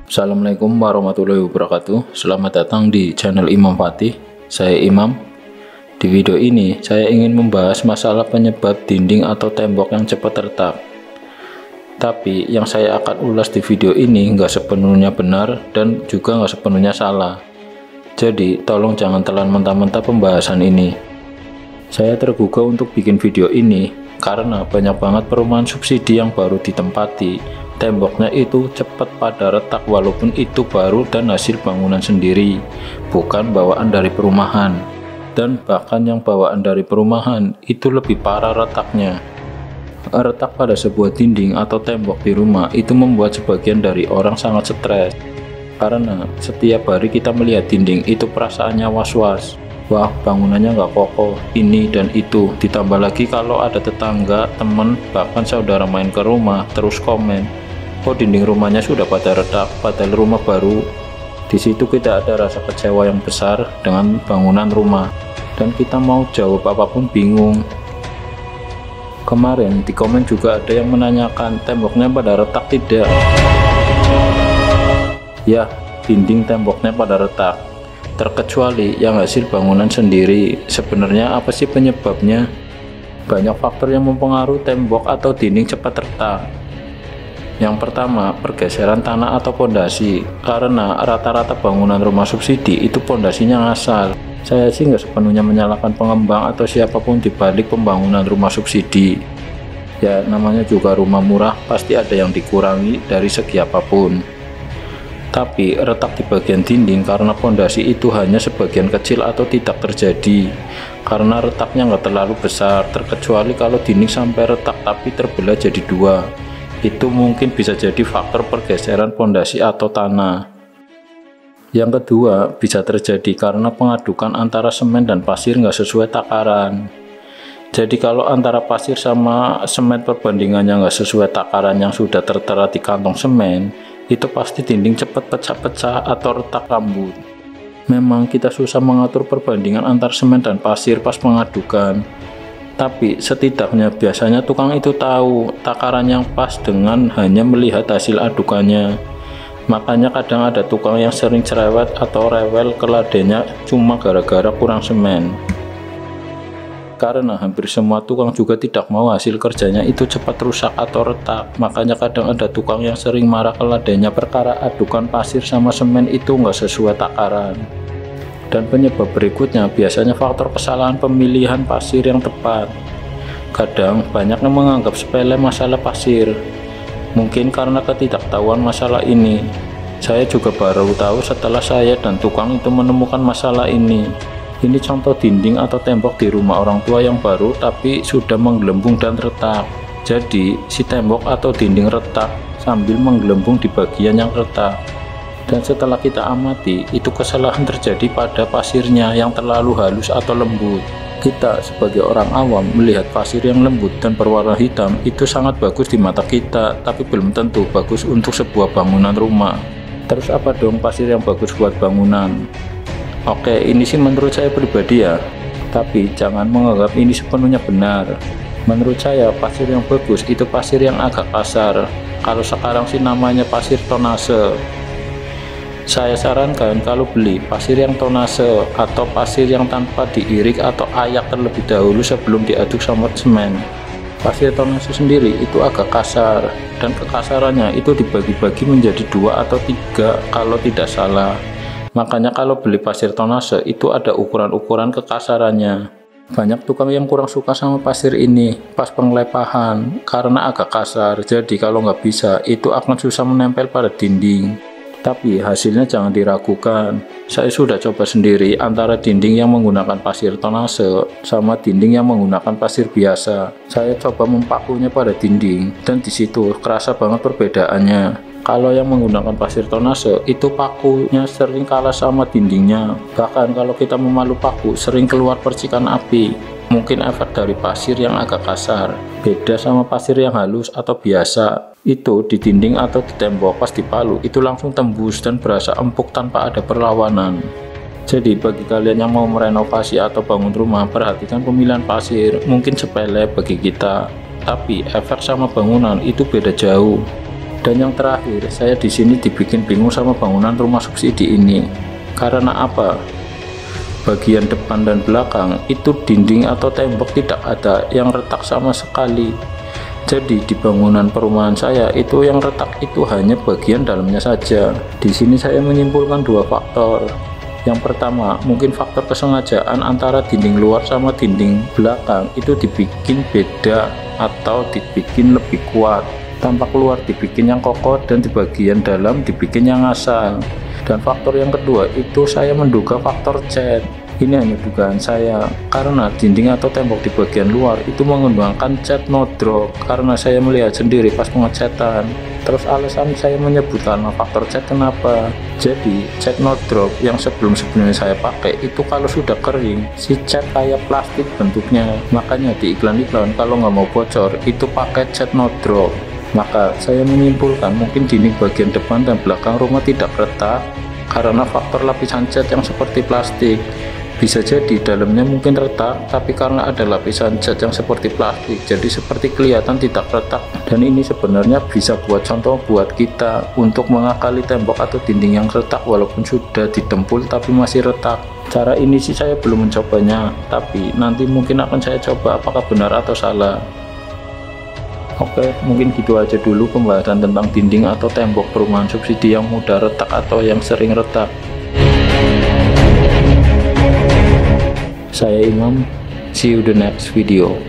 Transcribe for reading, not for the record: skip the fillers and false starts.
Assalamualaikum warahmatullahi wabarakatuh. Selamat datang di channel Imam Fatih. Saya Imam. Di video ini saya ingin membahas masalah penyebab dinding atau tembok yang cepat retak. Tapi yang saya akan ulas di video ini nggak sepenuhnya benar dan juga nggak sepenuhnya salah. Jadi tolong jangan telan mentah-mentah pembahasan ini. Saya tergugah untuk bikin video ini karena banyak banget perumahan subsidi yang baru ditempati, temboknya itu cepat pada retak walaupun itu baru dan hasil bangunan sendiri, bukan bawaan dari perumahan. Dan bahkan yang bawaan dari perumahan itu lebih parah retaknya. Retak pada sebuah dinding atau tembok di rumah itu membuat sebagian dari orang sangat stres, karena setiap hari kita melihat dinding itu perasaannya was-was. Wah, bangunannya nggak kokoh, ini dan itu. Ditambah lagi kalau ada tetangga, teman, bahkan saudara main ke rumah terus komen, oh dinding rumahnya sudah pada retak padahal rumah baru. Di situ kita ada rasa kecewa yang besar dengan bangunan rumah dan kita mau jawab apapun bingung. Kemarin di komen juga ada yang menanyakan temboknya pada retak tidak. Ya, dinding temboknya pada retak, terkecuali yang hasil bangunan sendiri. Sebenarnya apa sih penyebabnya? Banyak faktor yang mempengaruhi tembok atau dinding cepat retak. Yang pertama, pergeseran tanah atau pondasi, karena rata-rata bangunan rumah subsidi itu pondasinya ngasal. Saya sih nggak sepenuhnya menyalahkan pengembang atau siapapun di balik pembangunan rumah subsidi. Ya, namanya juga rumah murah, pasti ada yang dikurangi dari segi apapun. Tapi retak di bagian dinding karena pondasi itu hanya sebagian kecil atau tidak terjadi, karena retaknya nggak terlalu besar, terkecuali kalau dinding sampai retak tapi terbelah jadi dua. Itu mungkin bisa jadi faktor pergeseran pondasi atau tanah. Yang kedua, bisa terjadi karena pengadukan antara semen dan pasir nggak sesuai takaran. Jadi kalau antara pasir sama semen perbandingannya nggak sesuai takaran yang sudah tertera di kantong semen, itu pasti dinding cepat pecah-pecah atau retak rambut. Memang kita susah mengatur perbandingan antar semen dan pasir pas pengadukan, tapi setidaknya biasanya tukang itu tahu takaran yang pas dengan hanya melihat hasil adukannya. Makanya kadang ada tukang yang sering cerewet atau rewel ke ladenya cuma gara-gara kurang semen. Karena hampir semua tukang juga tidak mau hasil kerjanya itu cepat rusak atau retak, makanya kadang ada tukang yang sering marah ke ladenya perkara adukan pasir sama semen itu nggak sesuai takaran. Dan penyebab berikutnya biasanya faktor kesalahan pemilihan pasir yang tepat. Kadang banyak yang menganggap sepele masalah pasir, mungkin karena ketidaktahuan masalah ini. Saya juga baru tahu setelah saya dan tukang itu menemukan masalah ini. Ini contoh dinding atau tembok di rumah orang tua yang baru tapi sudah menggelembung dan retak. Jadi si tembok atau dinding retak sambil menggelembung di bagian yang retak. Dan setelah kita amati, itu kesalahan terjadi pada pasirnya yang terlalu halus atau lembut. Kita sebagai orang awam melihat pasir yang lembut dan berwarna hitam itu sangat bagus di mata kita, tapi belum tentu bagus untuk sebuah bangunan rumah. Terus apa dong pasir yang bagus buat bangunan? Oke, ini sih menurut saya pribadi ya, tapi jangan menganggap ini sepenuhnya benar. Menurut saya pasir yang bagus itu pasir yang agak kasar. Kalau sekarang sih namanya pasir tonase. Saya sarankan kalau beli pasir yang tonase atau pasir yang tanpa diirik atau ayak terlebih dahulu sebelum diaduk sama semen. Pasir tonase sendiri itu agak kasar dan kekasarannya itu dibagi-bagi menjadi 2 atau 3 kalau tidak salah. Makanya kalau beli pasir tonase itu ada ukuran-ukuran kekasarannya. Banyak tukang yang kurang suka sama pasir ini pas penglepahan karena agak kasar, jadi kalau nggak bisa itu akan susah menempel pada dinding. Tapi hasilnya jangan diragukan. Saya sudah coba sendiri antara dinding yang menggunakan pasir tonase sama dinding yang menggunakan pasir biasa. Saya coba mempakunya pada dinding dan disitu kerasa banget perbedaannya. Kalau yang menggunakan pasir tonase itu pakunya sering kalah sama dindingnya. Bahkan kalau kita memalu paku sering keluar percikan api. Mungkin efek dari pasir yang agak kasar. Beda sama pasir yang halus atau biasa. Itu di dinding atau di tembok pas dipalu itu langsung tembus dan berasa empuk tanpa ada perlawanan. Jadi bagi kalian yang mau merenovasi atau bangun rumah, perhatikan pemilihan pasir. Mungkin sepele bagi kita, tapi efek sama bangunan itu beda jauh. Dan yang terakhir, saya di sini dibikin bingung sama bangunan rumah subsidi ini. Karena apa? Bagian depan dan belakang itu dinding atau tembok tidak ada yang retak sama sekali. Jadi di bangunan perumahan saya itu yang retak itu hanya bagian dalamnya saja. Di sini saya menyimpulkan dua faktor. Yang pertama, mungkin faktor kesengajaan antara dinding luar sama dinding belakang itu dibikin beda atau dibikin lebih kuat. Tampak luar dibikin yang kokoh dan di bagian dalam dibikin yang asal. Dan faktor yang kedua itu saya menduga faktor cat. Ini hanya dugaan saya, karena dinding atau tembok di bagian luar itu mengembangkan cat no drop, karena saya melihat sendiri pas pengecatan. Terus alasan saya menyebutkan faktor cat kenapa? Jadi cat no drop yang sebelumnya saya pakai itu kalau sudah kering, si cat kayak plastik bentuknya. Makanya di iklan-iklan kalau nggak mau bocor itu pakai cat no drop. Maka saya menyimpulkan mungkin dinding bagian depan dan belakang rumah tidak retak karena faktor lapisan cat yang seperti plastik. Bisa jadi dalamnya mungkin retak, tapi karena ada lapisan cat yang seperti plastik, jadi seperti kelihatan tidak retak. Dan ini sebenarnya bisa buat contoh buat kita untuk mengakali tembok atau dinding yang retak walaupun sudah ditempul tapi masih retak. Cara ini sih saya belum mencobanya, tapi nanti mungkin akan saya coba apakah benar atau salah. Oke, mungkin gitu aja dulu pembahasan tentang dinding atau tembok perumahan subsidi yang mudah retak atau yang sering retak. Saya Imam, see you the next video.